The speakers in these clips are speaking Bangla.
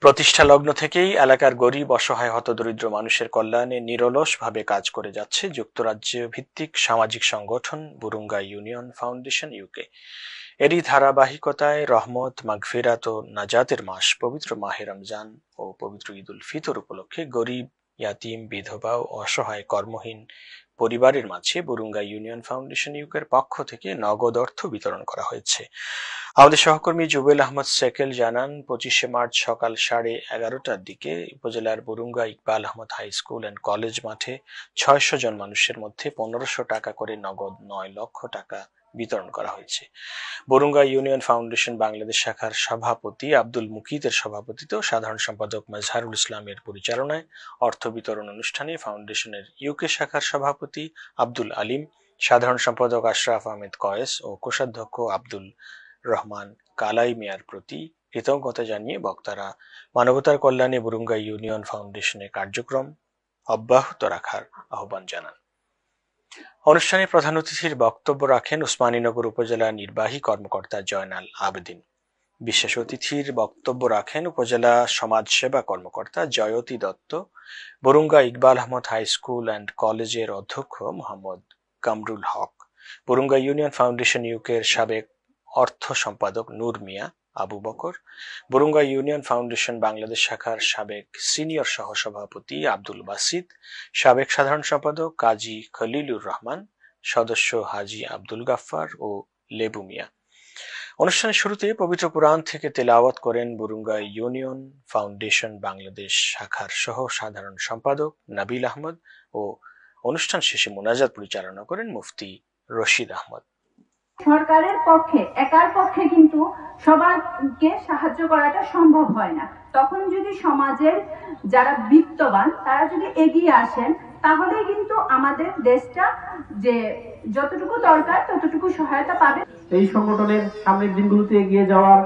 প্রতিষ্ঠা লগ্ন থেকেই এলাকার গরিব অসহায় হতদরিদ্র মানুষের কল্যাণে নিরলসভাবে কাজ করে যাচ্ছে যুক্তরাজ্য ভিত্তিক সামাজিক সংগঠন বুরুঙ্গা ইউনিয়ন ফাউন্ডেশন ইউকে। এরই ধারাবাহিকতায় রহমত, মাগফিরাত ও নাজাতের মাস পবিত্র মাহে রমজান ও পবিত্র ঈদ উল ফিতর উপলক্ষে গরিব, ইয়াতিম, বিধবা ও অসহায় কর্মহীন পরিবারের মাঝে বুরুঙ্গা ইউনিয়ন ফাউন্ডেশন ইউকের পক্ষ থেকে নগদ অর্থ বিতরণ করা হয়েছে। আমাদের সহকর্মী জুবেল আহমদ সেকেল জানান, 25শে মার্চ সকাল 11:30টার দিকে উপজেলার Burunga Iqbal Ahmad high school and college মাঠে 600 জন মানুষের মধ্যে 1500 টাকা করে নগদ 9 লক্ষ টাকা বিতরণ করা হয়েছে। বুরুঙ্গা ইউনিয়ন ফাউন্ডেশন বাংলাদেশ শাখার সভাপতি আব্দুল মুকিতের সভাপতিত্বে সাধারণ সম্পাদক মাজহারুল ইসলামের পরিচালনায় অর্থ বিতরণ অনুষ্ঠানে ফাউন্ডেশনের ইউকে শাখার সভাপতি আব্দুল আলিম, সাধারণ সম্পাদক আশরাফ আহমেদ কয়েস ও কোষাধ্যক্ষ আব্দুল রহমান কালাই মিয়ার প্রতি কৃতজ্ঞতা জানিয়ে বক্তারা মানবতার কল্যাণে বুরুঙ্গা ইউনিয়ন ফাউন্ডেশনের কার্যক্রম অব্যাহত রাখার আহ্বান জানান। অনুষ্ঠানে প্রধান অতিথির বক্তব্য রাখেন উসমানীনগর উপজেলা নির্বাহী কর্মকর্তা জয়নাল আবেদিন। বিশেষ অতিথির বক্তব্য রাখেন উপজেলা সমাজ সেবা কর্মকর্তা Jayati Dutta, Burunga Iqbal Ahmad high school and কলেজের অধ্যক্ষ মোহাম্মদ কামরুল হক, বুরুঙ্গা ইউনিয়ন ফাউন্ডেশন ইউকের সাবেক অর্থ সম্পাদক নূর মিয়া আবু বকর, বুরুঙ্গা ইউনিয়ন ফাউন্ডেশন বাংলাদেশ শাখার সাবেক সিনিয়র সহসভাপতি আব্দুল বাসিত, সাবেক সাধারণ সম্পাদক কাজী খলিলুর রহমান, সদস্য হাজী আব্দুল গাফফার ও লেবু মিয়া। অনুষ্ঠানের শুরুতে পবিত্র কুরআন থেকে তেলাওয়াত করেন বুরুঙ্গা ইউনিয়ন ফাউন্ডেশন বাংলাদেশ শাখার সহ সাধারণ সম্পাদক নাবিল আহমদ ও অনুষ্ঠান শেষে মোনাজাত পরিচালনা করেন মুফতি রশিদ আহমদ। সরকারের পক্ষে একার পক্ষে কিন্তু সবাইকে সাহায্য করাটা সম্ভব হয় না। তখন যদি সমাজের যারা বিত্তবান তারা যদি এগিয়ে আসেন, তাহলে কিন্তু আমাদের দেশটা যে যতটুকু দরকার ততটুকু সহায়তা পাবে। এই সংগঠনের সামনের দিনগুলোতে এগিয়ে যাওয়ার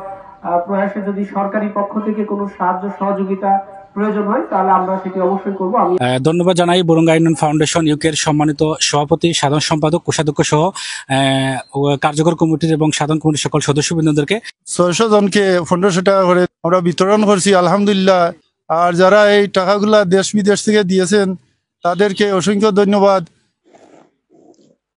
প্রয়াসে যদি সরকারি পক্ষ থেকে কোনো সাহায্য সহযোগিতা প্রয়োজন হয় তাহলে আমরা সেটি অবশ্যই করব। আমি ধন্যবাদ জানাই বুরুঙ্গা ইউনিয়ন ফাউন্ডেশন ইউকের সম্মানিত সভাপতি, সাধারণ সম্পাদক, কোষাধ্যক্ষ সহ কার্যকর কমিটির এবং সাধারণ কমিটির সকল সদস্যবৃন্দদেরকে। 600 জনকে 1500 টাকা করে আমরা বিতরণ করছি, আলহামদুলিল্লাহ। আর যারা এই টাকাগুলা দেশ বিদেশ থেকে দিয়েছেন তাদেরকে অসংখ্য ধন্যবাদ।